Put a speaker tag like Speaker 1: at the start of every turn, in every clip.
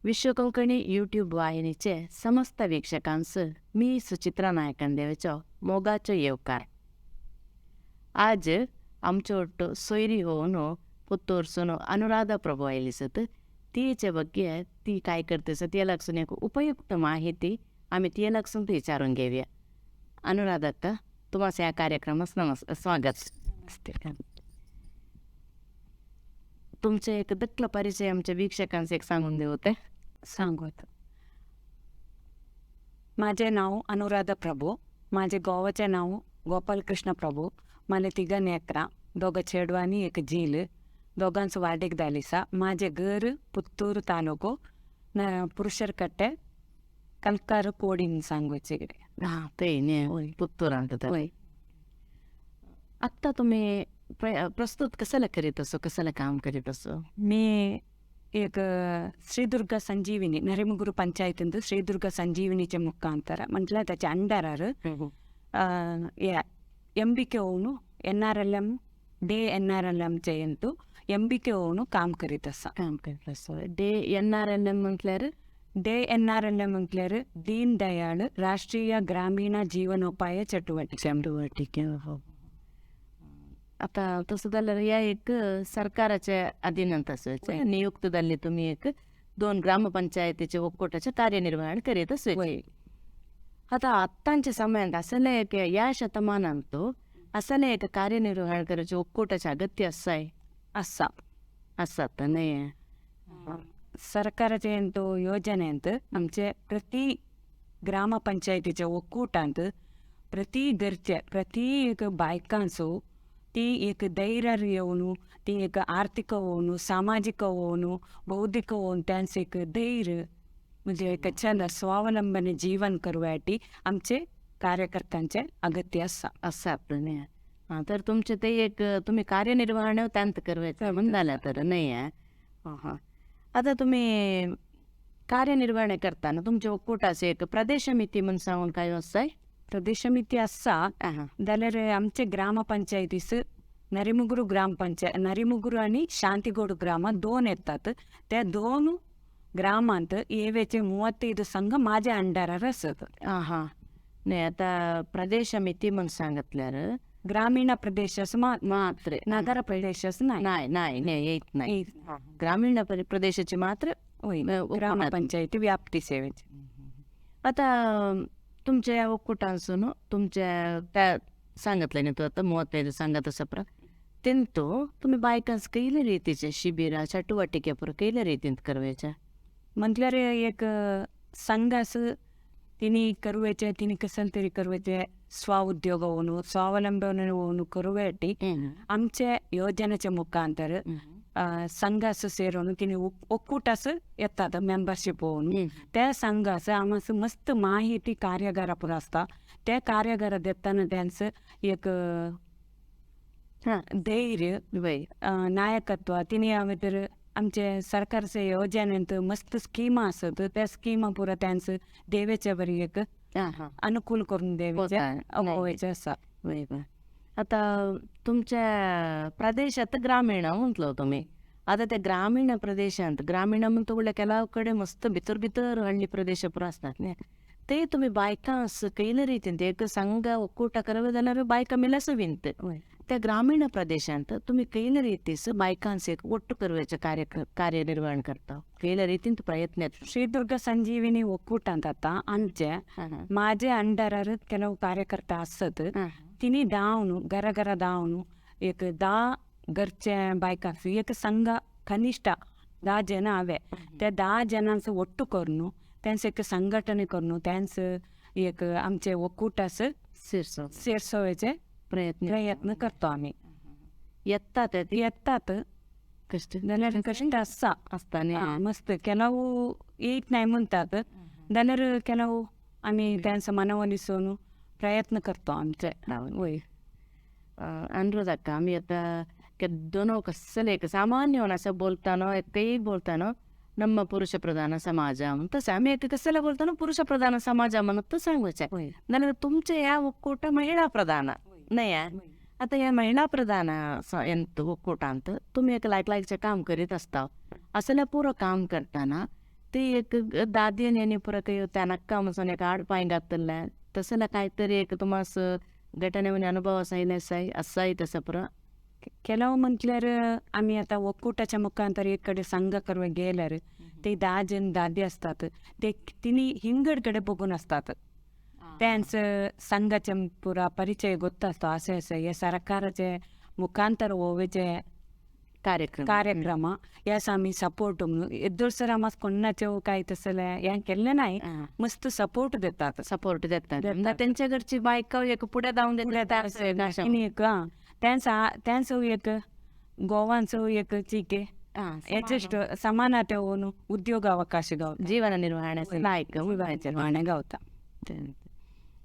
Speaker 1: विश्व कोंकणी यूट्यूब वाहिनीचे समस्त वीक्षकांचं मी सुचित्रा नायकांदेवाचो मोगाचो येवकार. आज आमचे ಒಟ್ಟು सोयरी होऊन पुत्तूरसून अनुराधा प्रभू आयली सत तिचे ಬಗ್ಗೆ ती काय करते सत ती लागसून एक उपयुक्त माहिती आम्ही ती लागसून विचारून घेऊया. अनुराधा तुम्हाला या कार्यक्रमास स्वागत. तुमचे एक दक्कल परिचय आमच्या वीक्षकांचे एक सांगून देऊ ते
Speaker 2: सांगत. माझे नाव अनुराधा प्रभू, माझे गोवाचे नाव गोपालकृष्ण प्रभू. मला 3 लेकरां, 2 चेडवां आणि 1 झील. दोघांचं वार्डेक दालिसा. माझे घर पुत्तूर तालुಕು पुरुषर कट्टे कलकार कोडीन सांगवायचे.
Speaker 1: हां ते पुत्तूर अंत. आत्ता तुम्ही प्रस्तुत कशाला करीत असो, कशाला काम करीत असो?
Speaker 2: मी एक ಶ್ರೀದುರ್ಗ ಸಂಜೀವಿನಿ ನರಿಮುಗುರು ಪಂಚಾಯತಿಂದು ಶ್ರೀದುರ್ಗ ಸಂಜೀವಿನಿचे ಮುಖಾಂತರ म्हटलं त्याच्या अंडरार ಎಂಬಿಕೆ होऊन NRLM डे NRLM जयंतू ಎಂಬಿಕೆ होऊन काम करीत असा.
Speaker 1: काम करीत असो. डे NRLM म्हटल्यार
Speaker 2: डे NRLM म्हटल्यार दीन दयाळ राष्ट्रीय ग्रामीण जीवनोपाय चटुवटिके.
Speaker 1: आता तसं झालं या एक सरकाराच्या अधीनंत असायचं. नियुक्तದಲ್ಲಿ तुम्ही एक 2 ग्रामपंचायतीचे ಒಕ್ಕೂಟचे कार्यनिर्वहण करीत असायचे. आता आत्ताच्या समयात असले एक या शतमानांतो असले एक कार्यनिर्वहण करायचे ಒಕ್ಕೂಟचे अगत्य असत नाही.
Speaker 2: सरकारचे तो योजनेंत आमचे प्रति ग्रामपंचायतीच्या ಒಕ್ಕೂಟಾಂತ प्रति घरचे प्रति एक बायकांचो ती एक धैर्य येऊन, ती एक आर्थिक होऊन, सामाजिक होऊन, बौद्धिक होऊन त्यांचे एक धैर्य म्हणजे एक छंद स्वावलंबने जीवन करण्यासाठी आमचे कार्यकर्त्यांचे अगत्य
Speaker 1: असतात नाही. तर तुमचे ते एक तुम्ही कार्यनिर्वहण त्यांत करवायचं म्हणाला तर नाही आहे. आता तुम्ही कार्यनिर्वहण करताना तुमच्या ಒಕ್ಕೂಟಾचे एक प्रदेश समिती म्हणून सांगून काय असतं?
Speaker 2: प्रदेश समिती असा जाल्यार आमचे ग्रामपंचायतीस नरिमुगुरू ग्रामपंचायत नरिमुगुरू आणि शांतीगोड ग्राम 2 येतात. त्या 2 ग्रामांत येवेचे 35 संघ माझ्या अंडरार असत.
Speaker 1: नाही आता प्रदेश समिती म्हणून सांगितल्यार
Speaker 2: ग्रामीण प्रदेशास मात्र नगर प्रदेशास
Speaker 1: नाही येत नाही. ग्रामीण प्रदेशाची मात्र
Speaker 2: ग्रामपंचायती व्याप्ती सेवेची.
Speaker 1: आता तुमच्या या ಒಕ್ಕೂಟಾंसून तुमच्या त्या सांगितलं नाही तू आता 35 सांगत असं तेंतो तुम्ही बायकांस कैल्या रीतीचे शिबिरा चटुवटिके पुरं कैल्या रीतीन करवायच्या
Speaker 2: म्हटल्यार एक संघास तिने करवायचे, तिने कसं तरी करवायचे स्वउद्योग होऊन स्वावलंबन होऊन करवायटी आमच्या योजनेच्या मुखांतर संघास ಸೇರೋನು तिने ಒಕ್ಕೂಟಾस येतात मेंबरशिप होऊन. त्या संघास आम्हाला मस्त माहिती कार्यागारा पुरा असता. त्या कार्यागारात देताना त्यांचं एक धैर्य नायकत्व तिने आम्ही तर आमच्या सरकारच्या योजनेत मस्त स्कीमा असत. त्या स्कीमा पुरा त्यांचं देवेच्या बरी एक अनुकूल करून द्यायचे असा.
Speaker 1: आता तुमच्या प्रदेशात ग्रामीण म्हटलं तुम्ही. आता त्या ग्रामीण प्रदेशात ग्रामीण म्हणतो बोलल्या केला कडे मस्त भितर हळ्ळी प्रदेश पुरा असतात नाही. ते तुम्ही बायकांस कैल्या रीतीन एक संघ ಒಕ್ಕೂಟ करवे जाणार बायका मिलास विनत. त्या ग्रामीण प्रदेशात तुम्ही कैल्या रीतीस बायकांस एक ಒಟ್ಟು करवायचे कार्यनिर्वहण करता कैल्या रीतीन प्रयत्न?
Speaker 2: ಶ್ರೀದುರ್ಗ ಸಂಜೀವಿನಿ ಒಕ್ಕೂಟ ಅಂತ आमचे माझे अंडरार ಕೆಲವು कार्यकर्ता असत. तिने धावून घरा धावून एक 10 घरच्या बायकांचं एक संघ कनिष्ठ 10 जण हवे. त्या 10 जणांचं ಒಟ್ಟು करून त्यांचं एक संघटने करून त्यांचं एक आमचे ಒಕ್ಕೂಟಾस ಸೇರ್ಸೋचे प्रयत्न करतो आम्ही. येतात कष्ट असा असताना मस्त ಕೆಲವು येत नाही म्हणतात जाल्यार ಕೆಲವು आम्ही त्यांचं मनवलिसोन प्रयत्न करतो आमचे.
Speaker 1: अनुराधा आम्ही आता दोन कसलं एक सामान्य होऊन असं बोलताना काही बोलताना ನಮ್ಮ ಪುರುಷ ಪ್ರಧಾನ ಸಮಾಜ तसं आम्ही एक कशाला बोलताना पुरुष प्रधान समाज म्हणत सांगायचं. नंतर तुमचे या ಒಕ್ಕೂಟ महिला प्रधान नाही आहे. आता या महिला प्रधान ಒಕ್ಕೂಟ ಅಂತ तुम्ही एक लाईकचे काम करीत असता. असल्या पुरं काम करताना ते एक दादीन यांनी पुरा काही त्या नक्का म्हणून एक आड पाय घातलं तसं ना काहीतरी एक तुम्हाला घटने म्हणजे अनुभव असाय तसं पुरा
Speaker 2: ಕೆಲವು ಮಂತ್ಲರ್ आम्ही आता ಒಕ್ಕೂಟच्या मुखांतर एक कडे संघ करू गेल्यार ते दाजन दादी असतात ते तिने हिंगडकडे बघून असतात त्यांचं संघाचे पुरा परिचय गोत्ता असतो असे असे या सरकाराचे मुखांतर होवेचे कार्यक्रम यास आम्ही सपोर्ट म्हणून एद्दोळ सर आम्हाला कोणाचे काही तसं या केलं नाही मस्त सपोर्ट देतात
Speaker 1: त्यांच्या घरची बायका एक पुढे जाऊन
Speaker 2: एक त्यांचं एक गोवांचं एक चिके याचेष्ट समानತೆ होऊन उद्योग अवकाश गाव
Speaker 1: जीवन निर्वाहण्याचे नायक
Speaker 2: निर्वाहणे गावता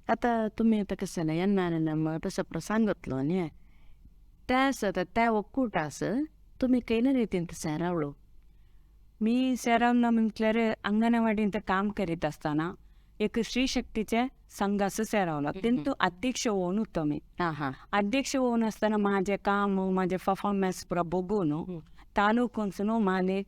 Speaker 1: आता तुम्ही आता कसं नाही यांना मग तसं सांगितलं नाही त्यास आता त्या ಒಕ್ಕೂಟಾस तुम्ही काही ना रीतीन सेरावलो
Speaker 2: मी सेरावला म्हटल्यार अंगणवाडीत काम करीत असताना एक स्त्री शक्तीचे संघास सेरावला तिंतू अध्यक्ष होऊन होतो मी अध्यक्ष होऊन असताना माझे काम माझे परफॉर्मन्स पुरा बघून तालुकून माले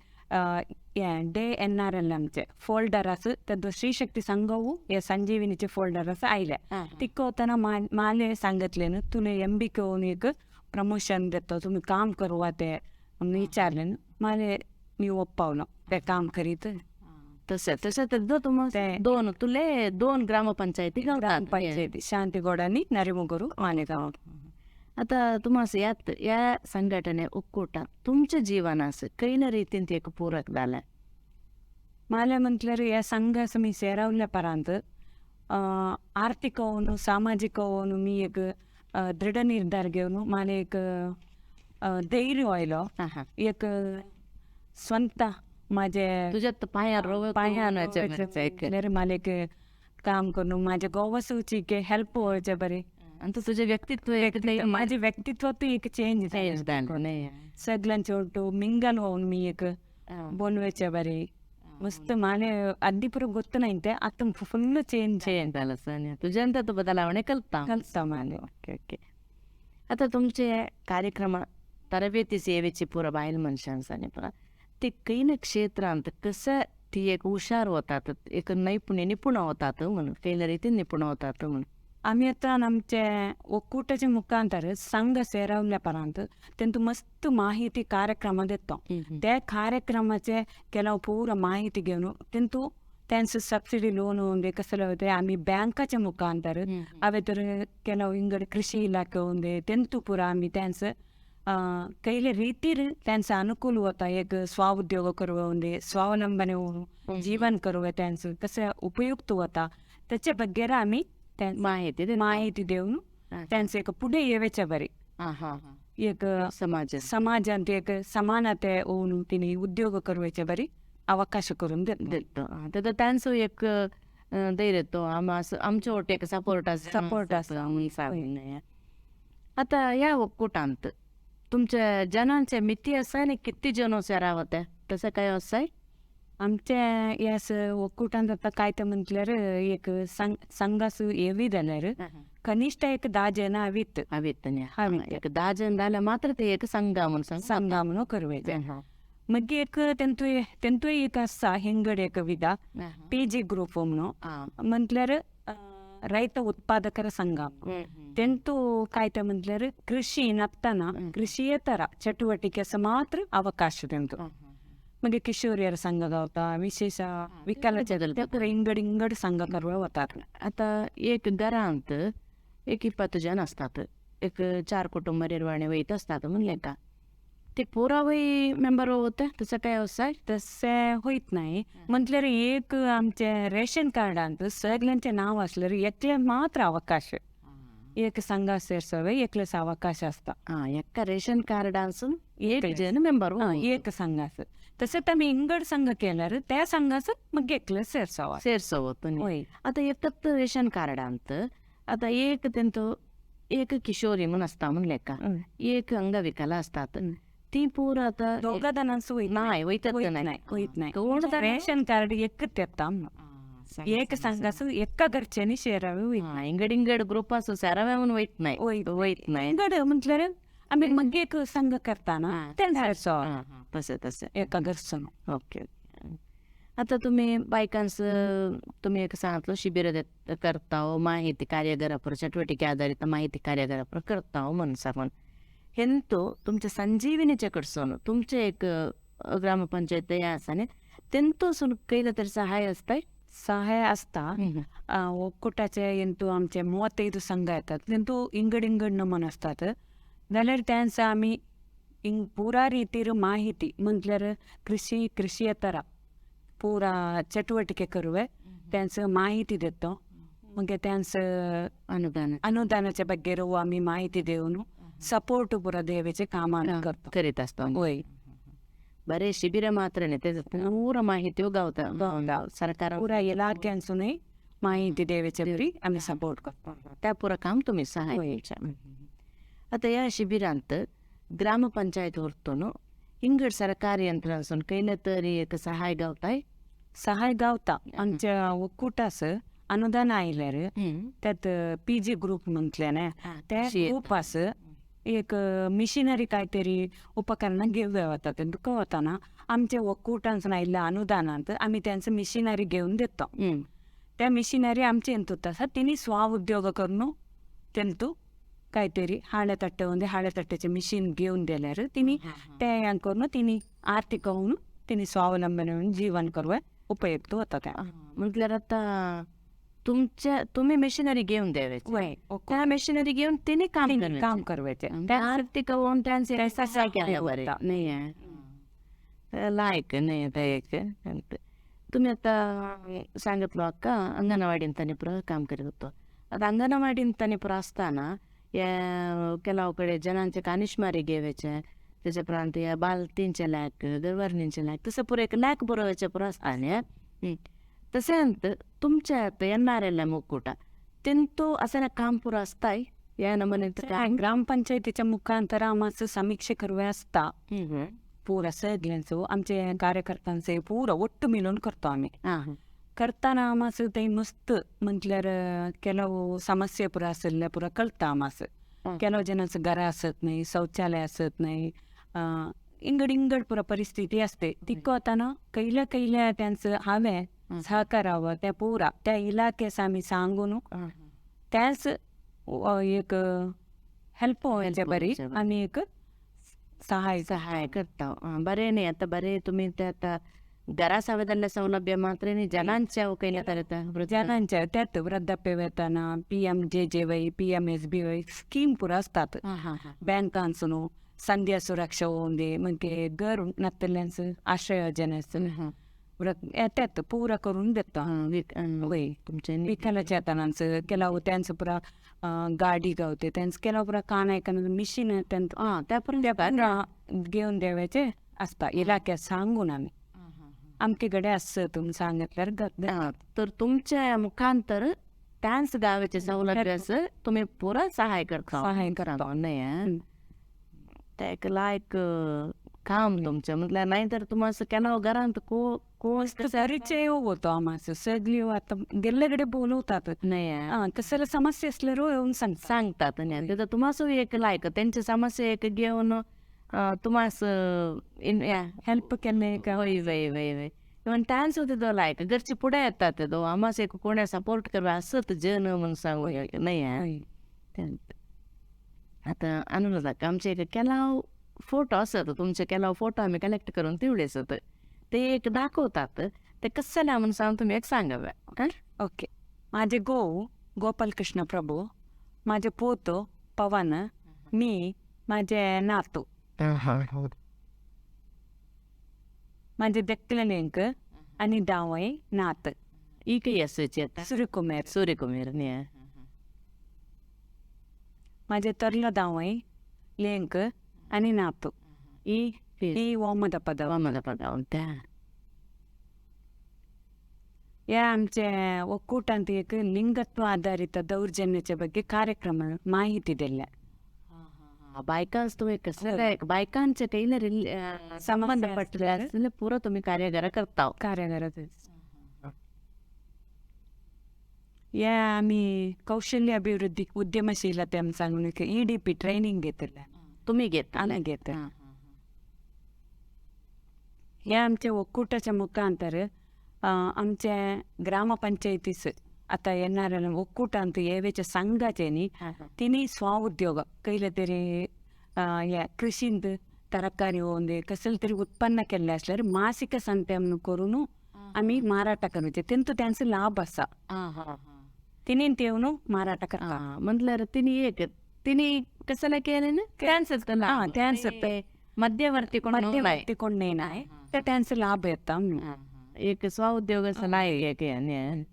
Speaker 2: DNRLMचे फोल्डरास त्या स्त्री शक्ती संघवू या संजीवनीचे फोल्डरास आयले तिकवताना माले सांगितले ना तुला MBK होऊन एक प्रमोशन देतो तुम्ही काम करू ते विचारले ना माले मी ओप्पावलं ते काम करीत
Speaker 1: तसं तर तुम्हाला दोन ग्रामपंचायती
Speaker 2: ग्रामपंचायती शांतीगौड आणि नरेमुगरू मालेगाव
Speaker 1: आता तुम्हाला यात या संघटने ಒಕ್ಕೂಟ तुमच्या जीवनास काही ना रीतीन एक पूरक झाला
Speaker 2: माले म्हटल्यार या संघास मी सेरावल्यापर्यंत आर्थिक होऊन सामाजिक होऊन मी एक दृढ निर्धार घेऊन मला एक धैर्य व्हायलो एक स्ವಂತ माझे
Speaker 1: तुझ्यात
Speaker 2: मला एक काम करून माझ्या गोवासूची हेल्प व्हायचे बरे
Speaker 1: आणि तुझे व्यक्तित्व
Speaker 2: माझे व्यक्तित्वात एक चेंज सगळ्यांचे ಒಟ್ಟು मिंगल होऊन मी एक बोलवायचे बरे मस्त माले अद्दीपुर ಗೊತ್ತು नाही आता फुल चेंज
Speaker 1: झालं सर तुझ्यांत तो बदलावणे कल्पता
Speaker 2: माले
Speaker 1: ओके आता तुमचे कार्यक्रम तरबेती सेवेची पुरा बायल मनशांसाने पुरा ते काही ना क्षेत्रांत कसं ती एक हुशार होतात एक निपुण होतात म्हणून काही ना रीती निपुण होतात म्हणून
Speaker 2: आम्ही आता आमच्या ಒಕ್ಕೂಟच्या मुखांतर संघ सेरावल्यापर्यंत त्यांतू मस्त माहिती कार्यक्रम देतो त्या कार्यक्रमाचे ಕೆಲವು ಪೂರ माहिती घेऊन त्यांतू त्यांचं सबसिडी लोन होऊन कसं होते आम्ही बँकाच्या मुखांतर अवे तर ಕೆಲವು इंगड कृषी इलाके होऊन त्यांतू पुरा आम्ही त्यांचं कैले रीतीर त्यांचं अनुकूल होता एक स्वाउद्योग करून स्वावलंबने होऊन जीवन करू त्यांचं कसं उपयुक्त होता त्याच्या बग्गे आम्ही माहिती देऊन त्यांचं एक पुढे येवायच्या बरे एक समाजात एक समानते होऊन तिने उद्योग करवायचे बरे अवकाश करून देतो
Speaker 1: तर त्यांचं एक धैर्य तो आमच्या ओटे एक सपोर्ट आता या ಒಕ್ಕೂಟಾಂತ तुमच्या जनांच्या मिती असाय किती जन सेरावत्या तसं काय असाय
Speaker 2: आमच्या यास ಒಕ್ಕೂಟಾಂತ आता काय तर म्हटल्यार एक संघास एवी जाल्यार कनिष्ठ एक 10 जन हवीत
Speaker 1: एक 10 जन झालं मात्र ते एक संघा म्हणून
Speaker 2: करवायचे मग एक त्यांतू एक असा हिंगड एक विधा PG ग्रुप म्हणून म्हटल्यार ರೈತ ಉತ್ಪಾದಕರ ಸಂಘ ತೆಂತು ಕಾಯ್ತ म्हटल्यार ಕೃಷಿ ನಪ್ತಾನ ಕೃಷಿಯೇತರ ಚಟುವಟಿಕೆಸ ಮಾತ್ರ ಅವಕಾಶ ತೆಂತು मग किशोरियर संघ गावता विशेष विकलाच्या इंगड संघ करवा होतात
Speaker 1: आता एक घरांत एक 20 जण असतात एक 4 कुटुंब निर्वाहणे वहीत असतात म्हणले का ते पुरावही मेंबर होते तसं काय असं
Speaker 2: तसं होत नाही म्हटल्यार एक आमच्या रेशन कार्डांत सगळ्यांचे नाव असल्यार एकले मात्र अवकाश एक संघ सेरसवे एकलेच अवकाश असता
Speaker 1: एका रेशन कार्डांसून एक जण मेंबर
Speaker 2: एक संघास तसं आम्ही इंगड संघ केल्यार त्या संघास मग एकले
Speaker 1: सेरसवतो आता येतात रेशन कार्डांत आता एक त्यांचं एक किशोरी म्हणून असता म्हणले का एक अंगविकला असतात ती पूर आता
Speaker 2: दोघा जणांचं होत नाही रेशन कार्ड एकच येता एक संघास एका घरच्यांनी शेरावे
Speaker 1: इंगड ग्रुप असो सेरावे म्हणून होत नाही
Speaker 2: इंगड म्हटल्यार आम्ही मग एक संघ करताना
Speaker 1: तसं
Speaker 2: एका घरचं
Speaker 1: ओके आता तुम्ही बायकांचं तुम्ही एक सांगितलं शिबिर करता हो माहिती ಕಾರ್ಯಾಗಾರ ಚಟುವಟಿಕೆ ಆಧಾರಿತ ಮಾಹಿತಿ ಕಾರ್ಯಾಗಾರ करता हो म्हणून सांगून हेंतो तुमच्या संजीवनीच्या कडसून तुमचे एक ग्रामपंचायत या आसाने तेंतोसून कैलं तरी सहाय असताय
Speaker 2: ಸಹಾಯ ಅಸ್ತಾ ಒಕ್ಕೂಟಾचे ಎಂತೂ आमचे 35 संघ येतात तेंतू इंगड नमन असतात जाल्यार त्यांचं आम्ही पुरा ರೀತಿರ ಮಾಹಿತಿ म्हटल्यार कृषीयेतर पुरा चटुवटिके करूवे त्यांचं माहिती देतो मग त्यांचं अनुदानाच्या ಬಗ್ಗೆ आम्ही माहिती देऊन सपोर्ट पुरा देवाचे काम करतो
Speaker 1: करीत असतो
Speaker 2: होय
Speaker 1: बरे शिबिर मात्र नाही त्याच्यात पूर्ण माहिती गाव सरकार
Speaker 2: पुरा इलाक्यांसून माहिती देवाच्या बरी आम्ही सपोर्ट करतो
Speaker 1: त्या पुरा काम तुम्ही सहाय आता या शिबिरांत ग्रामपंचायत ಹೊರತುನು इंगड सरकारी यंत्रणांसून कैलं तरी एक सहाय
Speaker 2: गावता आमच्या ಒಕ್ಕೂಟಾस अनुदान आयल्यार त्यात PG ग्रुप म्हटल्याने त्या ग्रुपास एक मिशनरी काहीतरी उपकरणं घेऊन वतात दुःख होताना आमच्या ಒಕ್ಕೂಟಾंसून आयिल्ल्या अनुदानांत आम्ही त्यांचं मिशनरी घेऊन देतो त्या मिशनरी आमचे ಎಂತ तसा तिने स्वाउद्योग करून तेंतू काहीतरी हाळे तट्ट्याचे मिशीन घेऊन दिल्यार तिने त्या करून तिने आर्थिक होऊन तिने स्वावलंबन होऊन जीवन करूया उपयुक्त होता त्या
Speaker 1: म्हटल्यार आता तुम्ही मशिनरी घेऊन द्यावे त्या मशिनरी घेऊन तिने
Speaker 2: काम करवायचे
Speaker 1: त्या आर्थिक होऊन त्यांचे नाही लायक नाही आता एक तुम्ही आता सांगितलं अक्का अंगणवाडीन तनिपुर काम करीत होतो आता अंगणवाडीन तनिपुर असताना या ಕೆಲವು ಕಡೆ जनांचे कानिशमारी घेवायचे त्याच्या प्रांत या बालतींचे लॅक गरवर्णींचे लॅक तसं पुरे एक लॅक बरोवरचे पुरा असताना तसे अंत तुमच्या येणाऱ्या मुकुटा तेंतो असं काम पुरा असताय या नमने
Speaker 2: ग्रामपंचायतीच्या मुखांतर आम्हाला समीक्षे करूया असता पुरा सगळ्यांचं आमचे कार्यकर्त्यांचे पुरा ಒಟ್ಟು मिळून करतो आम्ही करताना आम्हाला ते मस्त म्हटल्यार ಕೆಲವು समस्या पुरा असल्या पुरा कळता आम्हाला ಕೆಲವು जनांचं घर असत नाही शौचालय असत नाही इंगड पुरा परिस्थिती असते तिक होताना कैल्या त्यांचं हवे सहकारावं त्या पुरा त्या इलाक्यास आम्ही सांगून त्याच एक हेल्प व्हायच्या बरी आम्ही एक सहाय करता बरे नाही आता बरे तुम्ही ते आता घरा सवेदल्या सौलभ्य मात्र नाही जनांच्या जनांच्या त्यात वृद्धाप्य वेतन PMJJY PMSBY स्कीम पुरा असतात बँकांसून संध्या सुरक्षा होऊन दे म्हणजे घर नसलेल्यांचं आश्रय योजनेचं त्यात पुरा करून देतो तुमच्या विकलाचेतनांचं ಕೆಲವು त्यांचं पुरा गाडी गावते त्यांचं ಕೆಲವು पुरा कानायकांना मिशीन त्यापर्यंत घेऊन द्यावायचे असता इलाक्यात सांगून आम्ही आमच्याकडे असं तुम्ही सांगितल्यावर
Speaker 1: तर तुमच्या मुखांतर त्याच गावाचे सवलत असं तुम्ही पुरा सहाय करता नाही त्या एक लायक काम तुमचं म्हटलं नाही तर तुम्हाला केला घरांत
Speaker 2: परिचय होतो आम्हाला सगळी आता गेल्याकडे बोलवतात
Speaker 1: नाही
Speaker 2: कसं समस्या असल्यावर येऊन
Speaker 1: सांगतात नाही तिथं तुम्हाला एक लायक त्यांची समस्या एक घेऊन तुम्हाला
Speaker 2: हेल्प केले का
Speaker 1: वय इव्हन त्याच होते तो लायक घरचे पुढे येतात तो आम्हाला एक कोणा सपोर्ट करवा असत जन म्हणून सांगू नाही आता अनुराधा आमचे एक केला फोटो असत तुमचे केला फोटो आम्ही कलेक्ट करून तेवढेच होत ते एक दाखवतात ते कसं म्हणून सांग तुम्ही एक सांगाव्या
Speaker 2: ओके माझे गोपालकृष्ण प्रभू माझे पोतो पवन मी माझे नातू माझे दक्कल लेंक आणि डावय नात
Speaker 1: ಈ ಕೈ ಅಸಚಿ सूर्यकुमार
Speaker 2: माझे तरलं दावय लेंक आणि नातू ಈ वामद पद
Speaker 1: त्या
Speaker 2: या आमच्या ಒಕ್ಕೂಟಂತ एक लिंगत्व आधारित दौर्जन्याच्या ಬಗ್ಗೆ ಕಾರ್ಯಕ್ರಮ माहिती दिल्या
Speaker 1: बायकांच तुम्ही कसं बायकांच्या टेलर संबंधपट्ट पुरं तुम्ही कार्यागार करता
Speaker 2: कार्यागारात या आम्ही कौशल्य अभिवृद्धी उद्यमशीलते सांगून EDP ट्रेनिंग घेतलं
Speaker 1: तुम्ही
Speaker 2: घेत या आमच्या ಒಕ್ಕೂಟच्या मुखांतर आमच्या ग्रामपंचायतीस आता येणाऱ्या ಒಕ್ಕೂಟ ಅಂತ ಏವೇಚ ಸಂಘಚೇನಿ ತಿನಿ ಸ್ವಉದ್ಯೋಗ ಕೈಲ ತೆರಿ या ಕೃಷಿಂದ ತರಕಾರಿ ಒಂದೇ ಕಸಲ್ तरी उत्पन्न केल्ले असल्यार मासिक संते करून आम्ही माराट करचे तेंतू त्यांचं लाभ असा तिने तेवून माराट करता
Speaker 1: म्हटल्यार तिने कशाला केले ना त्यांचं ते मध्यवर्ती
Speaker 2: मध्यवर्ती कोण नाही तर त्यांचं लाभ येतं
Speaker 1: एक स्वउद्योगाचं लायक आहे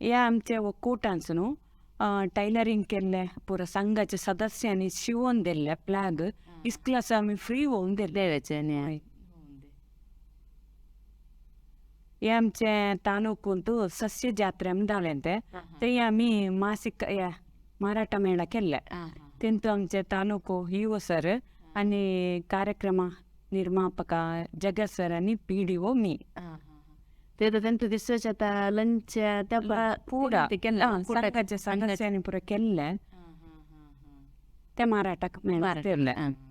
Speaker 2: या आमच्या ಒಕ್ಕೂಟಾंसनु टैलरिंग केल्ले पुरा संघाचे सदस्यांनी शिवून दिले फ्लॅग इस्कलास आम्ही फ्री होऊन
Speaker 1: देवाचे
Speaker 2: हे आमच्या तालुकूंतू सस्य जात्रे जालेंते ते आम्ही मासिक या मराठा मेळा केले तेंतू आमचे तालुको हिओ सर आणि कार्यक्रम निर्मापक जगत सर आणि PDO मी
Speaker 1: ते तर त्यांचं दिवसाच्या आता लंच त्या
Speaker 2: पुरा संघाच्या सदस्यांनी पुरा केले त्या मराठा मेळा केले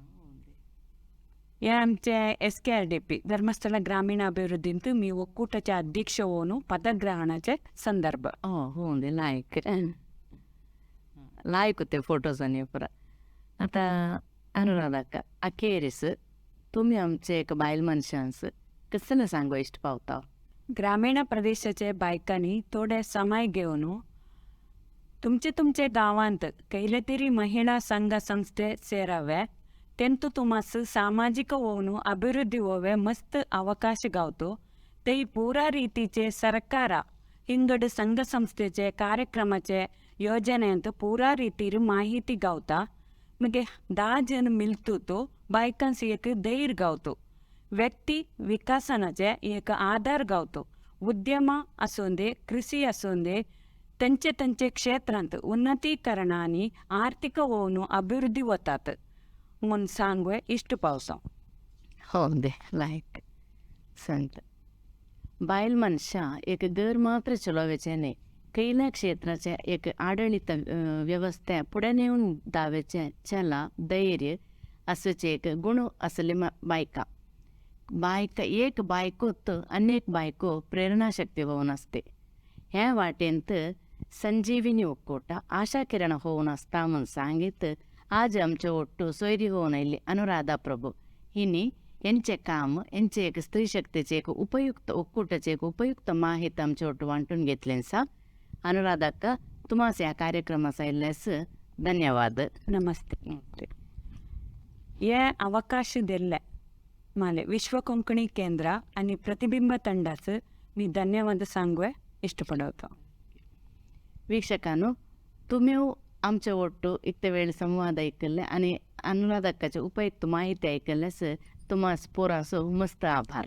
Speaker 2: या आमच्या SKRDP ಧರ್ಮಸ್ಥಳ ಗ್ರಾಮೀಣಾಭಿವೃದ್ಧಿಂತ मी ಒಕ್ಕೂಟच्या अध्यक्ष होऊन पदग्रहणाचे संदर्भ
Speaker 1: हो लायक होते फोटोज आणि पुरा आता अनुराधा अखेरीस तुम्ही आमचे एक बायल मनशांस कसं सांगू इष्ट पावता
Speaker 2: ग्रामीण प्रदेशाचे बायकांनी थोडे समय घेऊन तुमचे गावांत कैले तरी महिला संघ संस्थे ಸೇರಾವೆ तेंतू तुमास सामाजिक होऊन अभिवृद्धी होवे मस्त अवकाश गावतो ते पुरा रीतीचे सरकार हिंगड संघ संस्थेचे कार्यक्रमाचे योजनेंत पुरा रीतीर माहिती गावता मग 10 जण मिळतो तो बायकांस एक धैर्य गावतो व्यक्ती विकासनाचे एक आधार गावतो उद्यम असून दे कृषी असून दे त्यांचे क्षेत्रांत उन्नतीकरणाने आर्थिक होऊन अभिवृद्धी होतात म्हणून सांगू इष्ट पावसा
Speaker 1: हो दे लायक संत बायल मनशा एक घर मात्र चलोवेचे नाही कैल्या क्षेत्राचे एक आडಳಿತ व्यवस्था पुढे नेऊन दावेचे चला धैर्य असचे एक गुण असले बायका एक बायकोत अनेक बायको प्रेरणाशक्ती होऊन असते ह्या वाटेंत संजीविनी ಒಕ್ಕೂಟ आशा किरण होऊन असता म्हणून सांगित आज आमचे ಒಟ್ಟು सोयरी होऊन आयली अनुराधा प्रभू हिनी यांचे काम यांचे एक स्त्री शक्तीचे एक उपयुक्त ಒಕ್ಕೂಟचे एक उपयुक्त माहिती आमचे ಒಟ್ಟು वाटून घेतले सा अनुराधाक्का तुम्हास या कार्यक्रमाचा इल्ल्यास धन्यवाद
Speaker 2: नमस्ते या अवकाश दिले माले विश्व कोंकणी केंद्र आणि प्रतिबिंब ತಂಡाचं मी धन्यवाद सांगू इष्टपडवतो
Speaker 1: वीक्षकांनो तुम्ही आमच्या ಒಟ್ಟು इतके वेळ संवाद ऐकले आणि अनुराधाक्काचे उपयुक्त माहिती ऐकल्यास तुम्हास पोरासो मस्त आभार